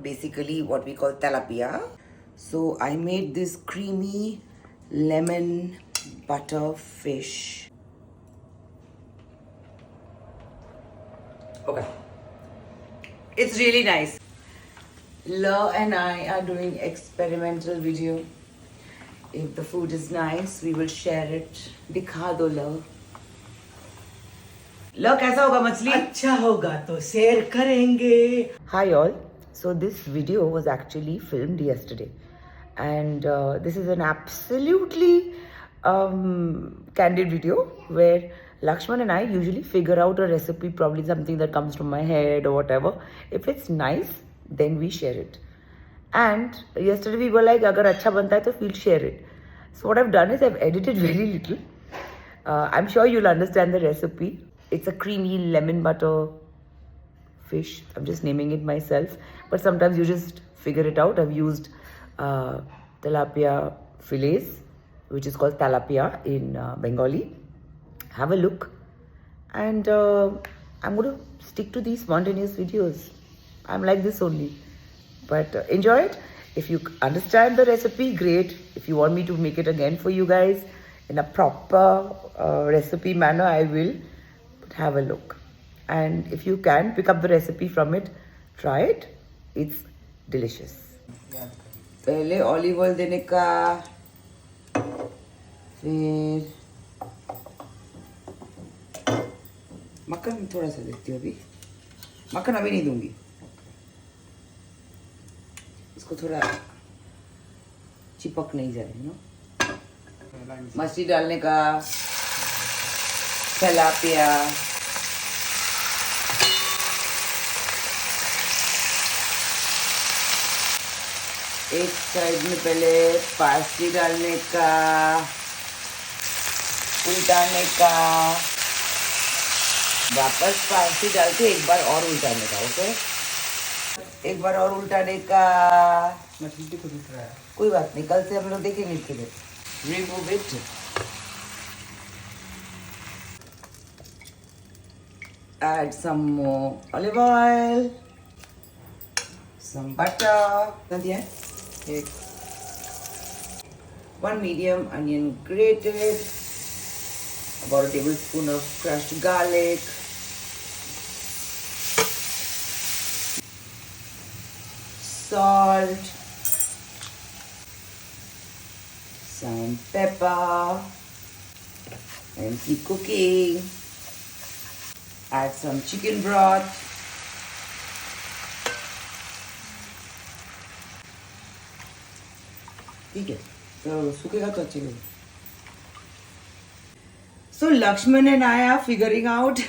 basically what we call tilapia. So I made this creamy lemon butter fish. Okay, it's really nice. Lo and I are doing experimental video. If the food is nice, we will share it. दिखा दो Lo. Lo, कैसा होगा मछली? अच्छा होगा तो share करेंगे. Hi all. So this video was actually filmed yesterday, and this is an absolutely candid video where Lakshman and I usually figure out a recipe, probably something that comes from my head or whatever. If it's nice, then we share it. And yesterday we were like, agar acha banta hai to we'll share it. So what I've done is I've edited very little. I'm sure you'll understand the recipe. It's a creamy lemon butter fish. I'm just naming it myself, but sometimes you just figure it out. I've used tilapia fillets, which is called tilapia in Bengali. Have a look, and I'm going to stick to these spontaneous videos. I'm like this only, but enjoy it. If you understand the recipe, great. If you want me to make it again for you guys in a proper recipe manner, I will. But have a look. And if you can pick up the recipe from it, try it. It's delicious. पहले olive oil देने का, फिर मक्खन थोड़ा सा देती हूँ अभी. मक्खन अभी नहीं दूंगी. इसको थोड़ा चिपक नहीं जाए, नो. मछली डालने का, तिलापिया, एक साइड में पहले पार्सली डालने का, उल्टाने का, वापस पार्सली डाल के एक बार और उल्टाने का. ओके, एक बार और उल्टाने का. मछली को दूसरा है. कोई बात नहीं, कल से हम लोग देखेंगे इसके लिए. Remove it. Add some more olive oil, some butter. One medium onion grated, about a tablespoon of crushed garlic, salt, some pepper, and keep cooking. Add some chicken broth. ठीक है, तो सूखेगा तो अच्छे लगेगा. So Lakshman and I are figuring out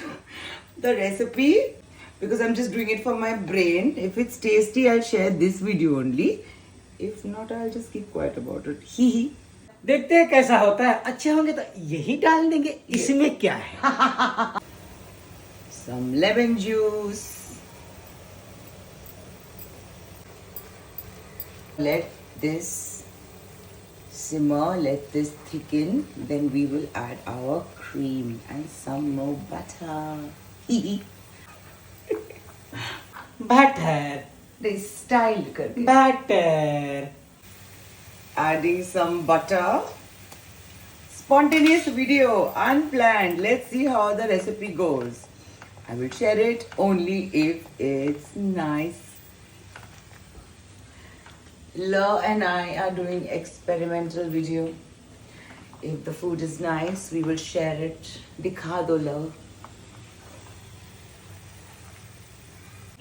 the recipe because I'm just doing it for my brain. If it's tasty, I'll share this video only. If not, I'll just keep quiet about it. Hee. देखते हैं कैसा होता है. अच्छे होंगे तो यही डाल देंगे. इसमें क्या है? Some lemon juice. Let this simmer, let this thicken, then we will add our cream and some more butter. Butter. This styled karke. Butter. Adding some butter. Spontaneous video, unplanned. Let's see how the recipe goes. I will share it only if it's nice. Lo and I are doing experimental video. If the food is nice, we will share it. दिखा दो Lo.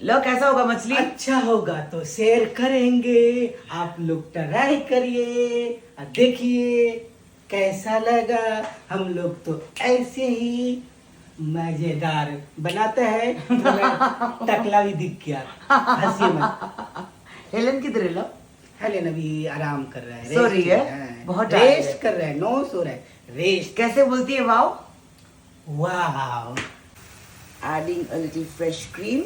Lo, कैसा होगा मछली? अच्छा होगा तो share करेंगे. आप लोग ट्राई करिए और देखिए कैसा लगा. हम लोग तो ऐसे ही मजेदार बनाते हैं. टकला भी दिख गया. हंसी मत. हेलन किधर है Lo? हेलेन अभी आराम कर रहा है. सो रही है. बहुत रेस्ट कर रहा है. नो सो रहा है. रेस्ट. कैसे बोलती है wow? Wow. Adding a little fresh cream.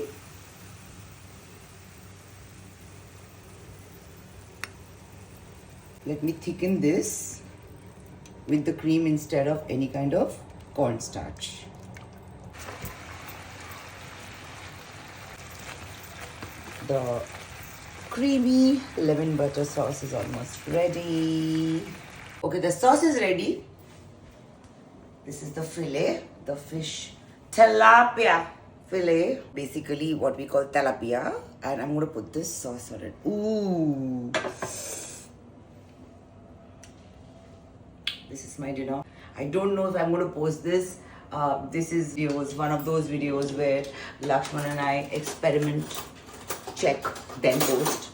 Let me thicken this with the cream instead of any kind of cornstarch. The creamy lemon butter sauce is almost ready. Okay, the sauce is ready. This is the fillet, the fish tilapia fillet, basically what we call tilapia, and I'm going to put this sauce on it. Ooh, this is my dinner. I don't know if I'm going to post this. This is one of those videos where Lakshman and I experiment, check, then post.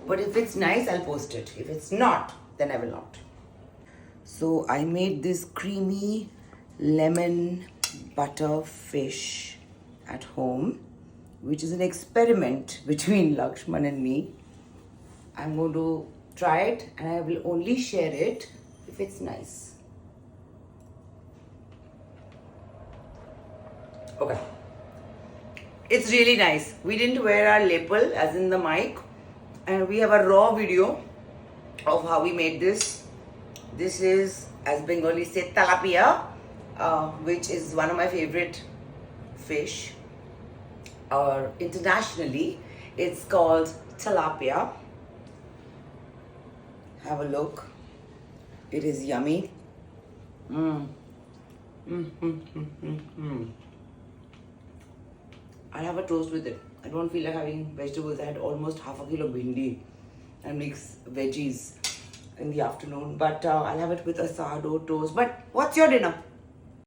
But if it's nice, I'll post it. If it's not, then I will not. So I made this creamy lemon butter fish at home, which is an experiment between Lakshman and me. I'm going to try it and I will only share it if it's nice. Okay. It's really nice. We didn't wear our lapel, as in the mic, and we have a raw video of how we made this. This is, as Bengalis say, tilapia, which is one of my favorite fish. Or internationally, it's called tilapia. Have a look. It is yummy. I'll have a toast with it. I don't feel like having vegetables. I had almost half a kilo bhindi and mixed veggies in the afternoon. But I'll have it with a sourdough toast. But what's your dinner?